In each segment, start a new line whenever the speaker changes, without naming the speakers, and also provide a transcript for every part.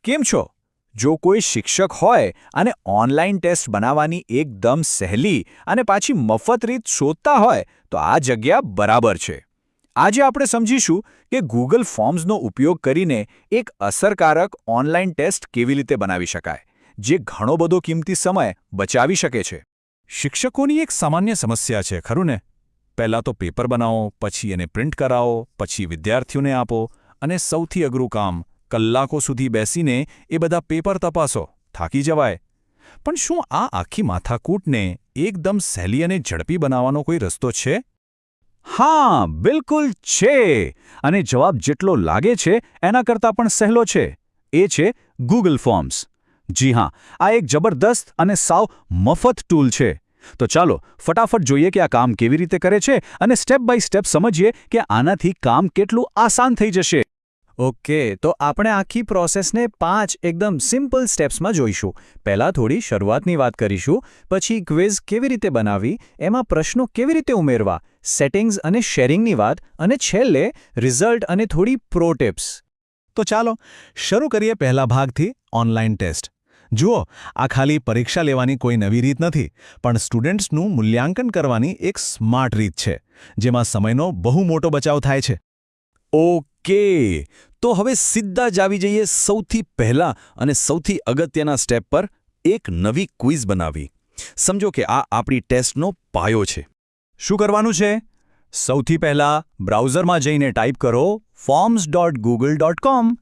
કેમ છો? જો કોઈ શિક્ષક હોય અને ઓનલાઈન ટેસ્ટ બનાવવાની એકદમ સહેલી અને પાછી મફત રીત શોધતા હોય તો આ જગ્યા બરાબર છે. આજે આપણે સમજીશું કે ગૂગલ ફોર્મ્સનો ઉપયોગ કરીને એક અસરકારક ઓનલાઈન ટેસ્ટ કેવી રીતે બનાવી શકાય, જે ઘણો બધો કિંમતી સમય બચાવી શકે છે.
શિક્ષકોની એક સામાન્ય સમસ્યા છે, ખરું ને? પહેલાં તો પેપર બનાવો, પછી એને પ્રિન્ટ કરાવો, પછી વિદ્યાર્થીઓને આપો, અને સૌથી અઘરું કામ, કલાકો સુધી બેસીને એ બધા પેપર તપાસો. થાકી જવાય. પણ શું આ આખી માથાકૂટને એકદમ સહેલી અને ઝડપી બનાવવાનો કોઈ રસ્તો છે?
હા, બિલકુલ છે. અને જવાબ જેટલો લાગે છે એના કરતાં પણ સહેલો છે. એ છે ગૂગલ ફોર્મ્સ. જી હા, આ એક જબરદસ્ત અને સાવ મફત ટૂલ છે. તો ચાલો ફટાફટ જોઈએ કે આ કામ કેવી રીતે કરે છે અને સ્ટેપ બાય સ્ટેપ સમજીએ કે આનાથી કામ કેટલું આસાન થઈ જશે. ઓકે, તો આપણે આખી પ્રોસેસને 5 એકદમ સિમ્પલ સ્ટેપ્સમાં જોઈશું. પહેલાં થોડી શરૂઆતની વાત કરીશું, પછી ક્વિઝ કેવી રીતે બનાવવી, એમાં પ્રશ્નો કેવી રીતે ઉમેરવા, સેટિંગ્સ અને શેરિંગની વાત, અને છેલ્લે રિઝલ્ટ અને થોડી પ્રો ટિપ્સ.
તો ચાલો શરૂ કરીએ પહેલા ભાગથી, ઓનલાઈન ટેસ્ટ. જુઓ, આ ખાલી પરીક્ષા લેવાની કોઈ નવી રીત નથી, પણ સ્ટુડન્ટ્સનું મૂલ્યાંકન કરવાની એક સ્માર્ટ રીત છે, જેમાં સમયનો બહુ મોટો બચાવ થાય છે.
ઓકે, તો હવે સીધા જ આવી જઈએ સૌથી પહેલા અને સૌથી અગત્યના સ્ટેપ પર, એક નવી ક્વિઝ બનાવવી. સમજો કે આ આપણી ટેસ્ટનો પાયો છે. શું કરવાનું છે? સૌથી પહેલા બ્રાઉઝરમાં જઈને ટાઈપ કરો forms.google.com.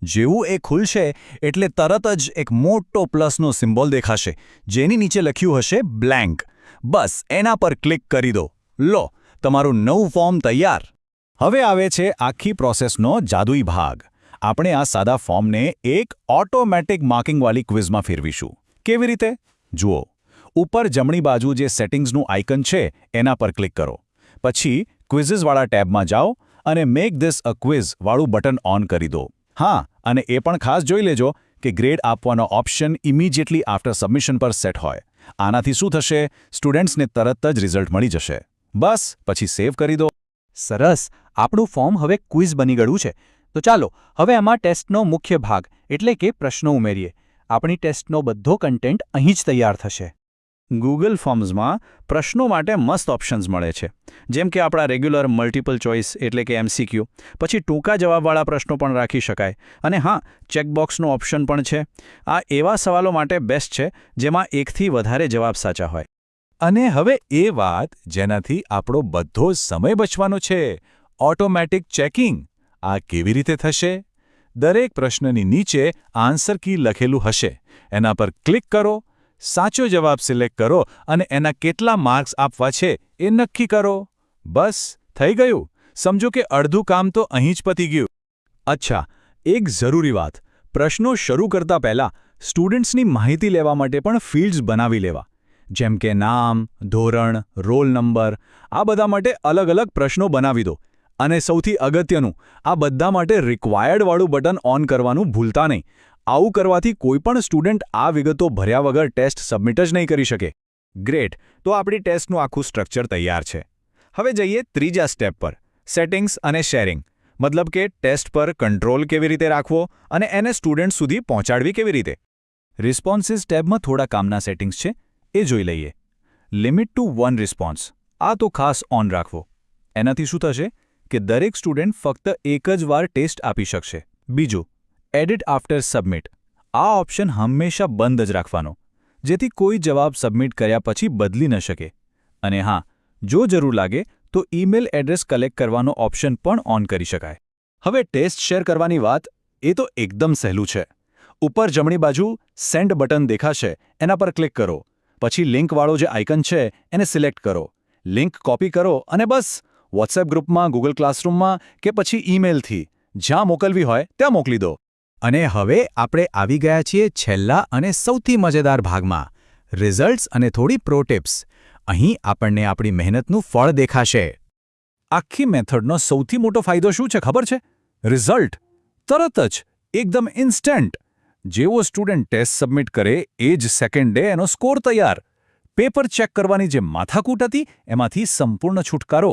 જેવું એ ખુલશે એટલે તરત જ એક મોટો પ્લસનો સિમ્બોલ દેખાશે, જેની નીચે લખ્યું હશે બ્લેન્ક. બસ એના પર ક્લિક કરી દો. લો, તમારું નવું ફોર્મ તૈયાર. હવે આવે છે આખી પ્રોસેસનો જાદુઈ ભાગ. આપણે આ સાદા ફોર્મને એક ઓટોમેટિક માર્કિંગવાળી ક્વિઝમાં ફેરવીશું. કેવી રીતે? જુઓ, ઉપર જમણી બાજુ જે સેટિંગ્સનું આઇકન છે એના પર ક્લિક કરો. પછી ક્વિઝીસવાળા ટેબમાં જાઓ અને મેક ધીસ અ ક્વિઝ વાળું બટન ઓન કરી દો. હા, અને એ પણ ખાસ જોઈ લેજો કે ગ્રેડ આપવાનો ઓપ્શન ઇમિડિયેટલી આફ્ટર સબમિશન પર સેટ હોય. આનાથી શું થશે? સ્ટુડન્ટ્સને તરત જ રિઝલ્ટ મળી જશે. બસ પછી સેવ કરી દો. સરસ, આપણું ફોર્મ હવે ક્વિઝ બની ગયું છે. તો ચાલો હવે એમાં ટેસ્ટનો મુખ્ય ભાગ એટલે કે પ્રશ્નો ઉમેરીએ. આપણી ટેસ્ટનો બધો કન્ટેન્ટ અહીં જ તૈયાર થશે. ગૂગલ ફોર્મ્સમાં પ્રશ્નો માટે મસ્ત ઓપ્શન્સ મળે છે, જેમ કે આપણા રેગ્યુલર મલ્ટિપલ ચોઇસ એટલે કે MCQ, પછી ટૂંકા જવાબવાળા પ્રશ્નો પણ રાખી શકાય, અને હા, ચેકબોક્સનો ઓપ્શન પણ છે. આ એવા સવાલો માટે બેસ્ટ છે જેમાં એકથી વધારે જવાબ સાચા હોય.
અને હવે એ વાત જેનાથી આપણો બધો સમય બચવાનો છે, ઓટોમેટિક ચેકિંગ. આ કેવી રીતે થશે? દરેક પ્રશ્નની નીચે આન્સર કી લખેલું હશે. એના પર ક્લિક કરો, સાચો જવાબ સિલેક્ટ કરો અને એના કેટલા માર્ક્સ આપવા છે એ નક્કી કરો. બસ થઈ ગયું. સમજો કે અડધું કામ તો અહીં જ પતી ગયું. અચ્છા, એક જરૂરી વાત. પ્રશ્નો શરૂ કરતા પહેલા સ્ટુડન્ટ્સની માહિતી લેવા માટે પણ ફિલ્ડ્સ બનાવી લેવા. જેમ કે નામ, ધોરણ, રોલ નંબર, આ બધા માટે અલગ અલગ પ્રશ્નો બનાવી દો. અને સૌથી અગત્યનું, આ બધા માટે રિક્વાયર્ડ વાળું બટન ઓન કરવાનું ભૂલતા નહીં. આવું કરવાથી કોઈપણ સ્ટુડન્ટ આ વિગતો ભર્યા વગર ટેસ્ટ સબમિટ જ નહીં કરી શકે. ગ્રેટ, તો આપણી ટેસ્ટનું આખું સ્ટ્રક્ચર તૈયાર છે. હવે જઈએ ત્રીજા સ્ટેપ પર, સેટિંગ્સ અને શેરિંગ. મતલબ કે ટેસ્ટ પર કંટ્રોલ કેવી રીતે રાખવો અને એને સ્ટુડન્ટ સુધી પહોંચાડવી કેવી રીતે. રિસ્પોન્સિસ ટેબમાં થોડા કામના સેટિંગ્સ છે, એ જોઈ લઈએ. લિમિટ ટુ 1 રિસ્પોન્સ, આ તો ખાસ ઓન રાખવો. એનાથી શું થશે કે દરેક સ્ટુડન્ટ ફક્ત એક જ વાર ટેસ્ટ આપી શકશે. બીજું, એડિટ આફ્ટર સબમિટ, આ ઓપ્શન હંમેશા બંધ જ રાખવાનો, જેથી કોઈ જવાબ સબમિટ કર્યા પછી બદલી ન શકે. અને હા, જો જરૂર લાગે તો ઈમેલ એડ્રેસ કલેક્ટ કરવાનો ઓપ્શન પણ ઓન કરી શકાય. હવે ટેસ્ટ શેર કરવાની વાત, એ તો એકદમ સહેલું છે. ઉપર જમણી બાજુ સેન્ડ બટન દેખાશે, એના પર ક્લિક કરો. પછી લિંકવાળો જે આઇકન છે એને સિલેક્ટ કરો. લિંક કોપી કરો અને બસ વોટ્સએપ ગ્રુપમાં, ગૂગલ ક્લાસરૂમમાં કે પછી ઈમેલથી જ્યાં મોકલવી હોય ત્યાં મોકલી દો. અને હવે આપણે આવી ગયા છીએ છેલ્લા અને સૌથી મજેદાર ભાગમાં, રિઝલ્ટ્સ અને થોડી પ્રો ટિપ્સ. અહીં આપણને આપણી મહેનતનું ફળ દેખાશે. આખી મેથડનો સૌથી મોટો ફાયદો શું છે ખબર છે? રિઝલ્ટ તરત જ, એકદમ ઇન્સ્ટન્ટ. જેવો સ્ટુડન્ટ ટેસ્ટ સબમિટ કરે એ જ સેકન્ડે એનો સ્કોર તૈયાર. પેપર ચેક કરવાની જે માથાકૂટ હતી એમાંથી સંપૂર્ણ છુટકારો.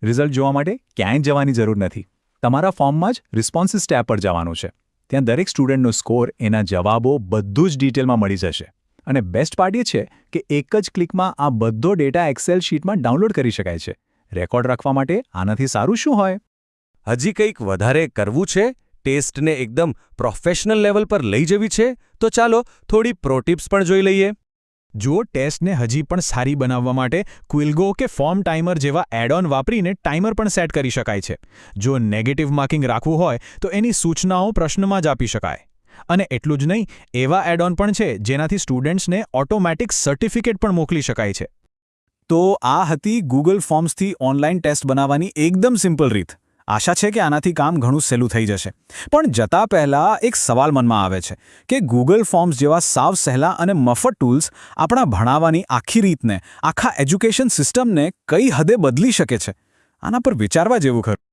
રિઝલ્ટ જોવા માટે ક્યાંય જવાની જરૂર નથી. તમારા ફોર્મમાં જ રિસ્પોન્સિસ ટેબ પર જવાનું છે. ત્યાં દરેક સ્ટુડન્ટનો સ્કોર, એના જવાબો બધું જ ડિટેલમાં મળી જશે. અને બેસ્ટ પાર્ટ એ છે કે એક જ ક્લિકમાં આ બધો ડેટા એક્સેલ શીટમાં ડાઉનલોડ કરી શકાય છે. રેકોર્ડ રાખવા માટે આનાથી સારું શું હોય?
હજી કંઈક વધારે કરવું છે? ટેસ્ટને એકદમ પ્રોફેશનલ લેવલ પર લઈ જવી છે? તો ચાલો થોડી પ્રો ટિપ્સ પણ જોઈ લઈએ.
જો ટેસ્ટને હજી પણ સારી બનાવવા માટે ક્વિલ્ગો કે ફોર્મ ટાઈમર જેવા એડ ઓન વાપરીને ટાઈમર પણ સેટ કરી શકાય છે. જો નેગેટિવ માર્કિંગ રાખવું હોય તો એની સૂચનાઓ પ્રશ્નમાં જ આપી શકાય. અને એટલું જ નહીં, એવા એડ ઓન પણ છે જેનાથી સ્ટુડન્ટ્સને ઓટોમેટિક સર્ટિફિકેટ પણ મોકલી શકાય છે. તો આ હતી ગૂગલ ફોર્મ્સથી ઓનલાઈન ટેસ્ટ બનાવવાની એકદમ સિમ્પલ રીત. આશા છે કે આનાથી કામ ઘણું સહેલું થઈ જશે. પણ જતા પહેલા એક સવાલ મનમાં આવે છે કે ગૂગલ ફોર્મ્સ જેવા સાવ સહેલા અને મફત ટૂલ્સ આપણા ભણાવવાની આખી રીતને, આખા એજ્યુકેશન સિસ્ટમને કઈ હદે બદલી શકે છે? આના પર વિચારવા જેવું ખરું.